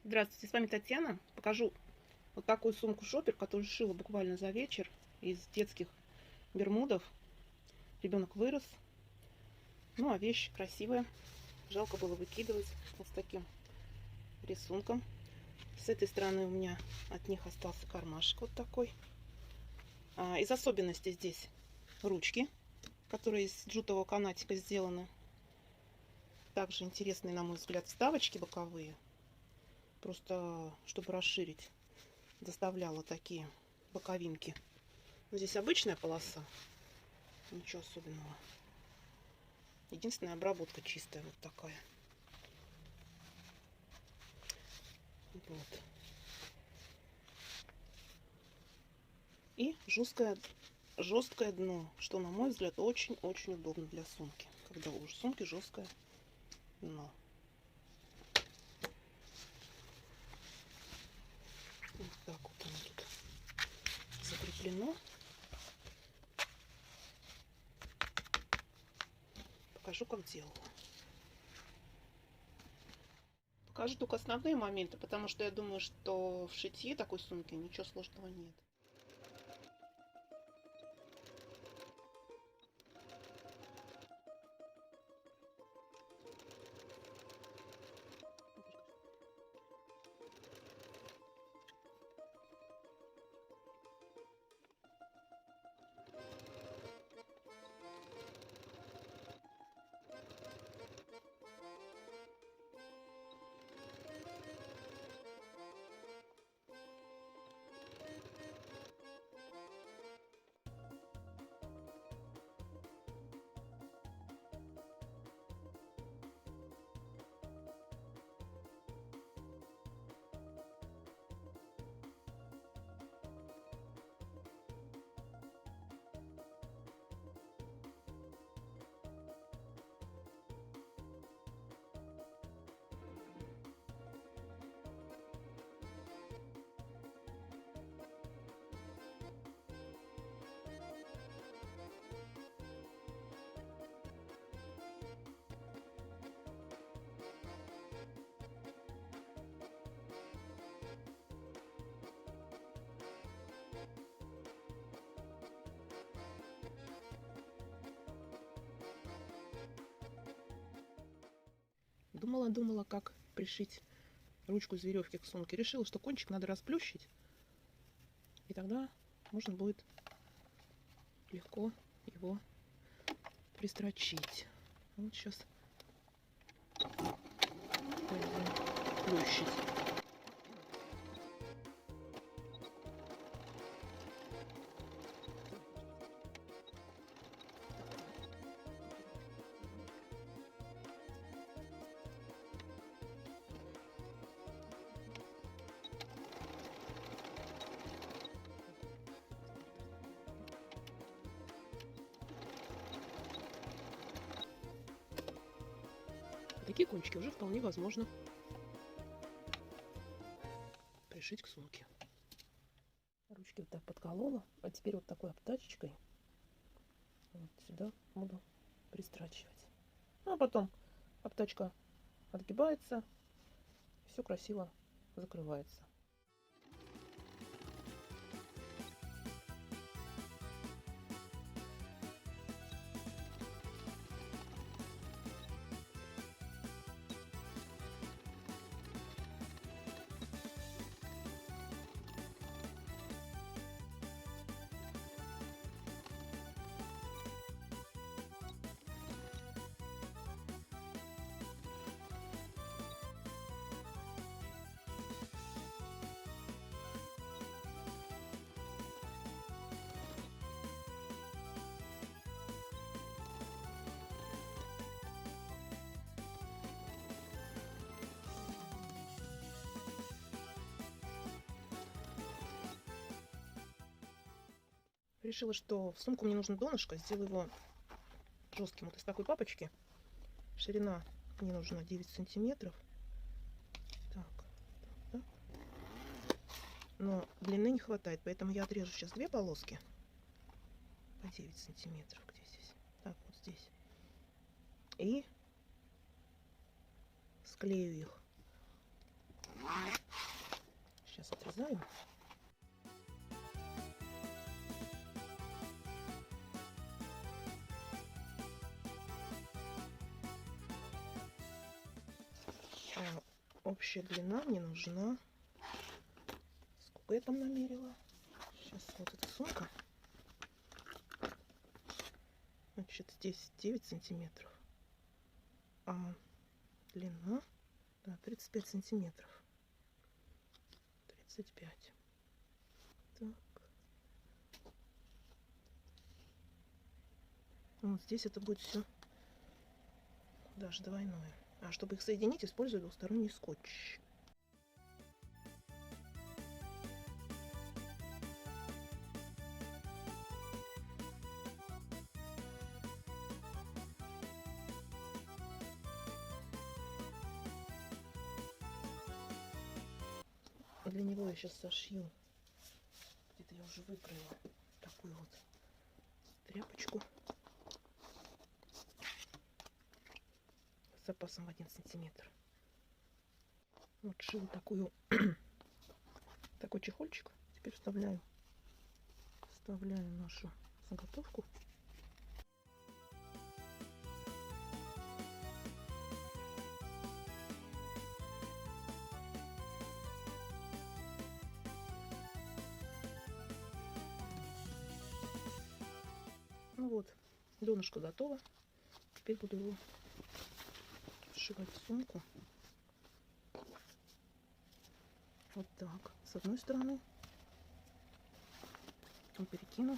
Здравствуйте, с вами Татьяна. Покажу вот такую сумку-шопер, которую шила буквально за вечер из детских бермудов. Ребенок вырос. Ну, а вещь красивая. Жалко было выкидывать вот с таким рисунком. С этой стороны у меня от них остался кармашек вот такой. Из особенностей здесь ручки, которые из джутового канатика сделаны. Также интересные, на мой взгляд, вставочки боковые. Просто чтобы расширить, доставляла такие боковинки. Но здесь обычная полоса, ничего особенного. Единственная обработка чистая вот такая. Вот. И жесткое дно, что, на мой взгляд, очень-очень удобно для сумки, когда у сумки жесткое дно. Вот так вот оно тут закреплено. Покажу, как делала. Покажу только основные моменты, потому что я думаю, что в шитье такой сумки ничего сложного нет. Думала, как пришить ручку из веревки к сумке. Решила, что кончик надо расплющить, и тогда можно будет легко его пристрочить. Вот сейчас плющить. Такие кончики уже вполне возможно пришить к сумке. Ручки вот так подколола, а теперь вот такой обтачечкой вот сюда буду пристрачивать. А потом обтачка отгибается, все красиво закрывается. Решила, что в сумку мне нужно донышко, сделаю его жестким. Вот из такой папочки. Ширина мне нужна 9 сантиметров. Так. Но длины не хватает, поэтому я отрежу сейчас две полоски по 9 сантиметров. Где здесь? Так, вот здесь. И склею их. вырезаю. А общая длина мне нужна. Сколько я там намерила? Сейчас вот эта сумка. Значит, здесь 9 сантиметров. А длина, да, 35 сантиметров. 35. Так. Вот здесь это будет все даже двойное. А чтобы их соединить, использую двусторонний скотч. Для него я сейчас сошью. Где-то я уже выкроила такую вот тряпочку с запасом в 1 сантиметр. Вот шила такой чехольчик. Теперь вставляю нашу заготовку. Ну вот, донышко готово. Теперь буду его сшивать в сумку. Вот так. С одной стороны. Потом перекину.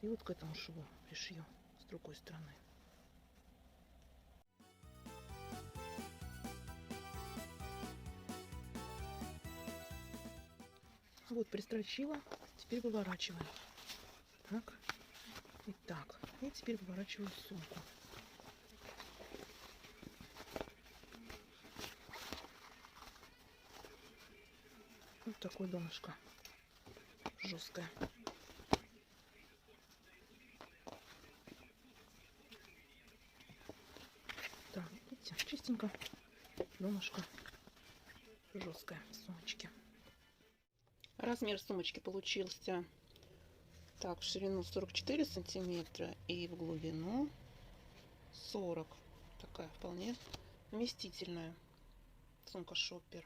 И вот к этому шву пришью с другой стороны. Вот, пристрочила. Теперь выворачиваем. Так. И так. И теперь выворачиваю сумку. Вот такое донышко. Жесткое. Так, видите, чистенько. Донышко жесткое в сумочке. Размер сумочки получился так: в ширину 44 сантиметра и в глубину 40. Такая вполне вместительная сумка шоппер.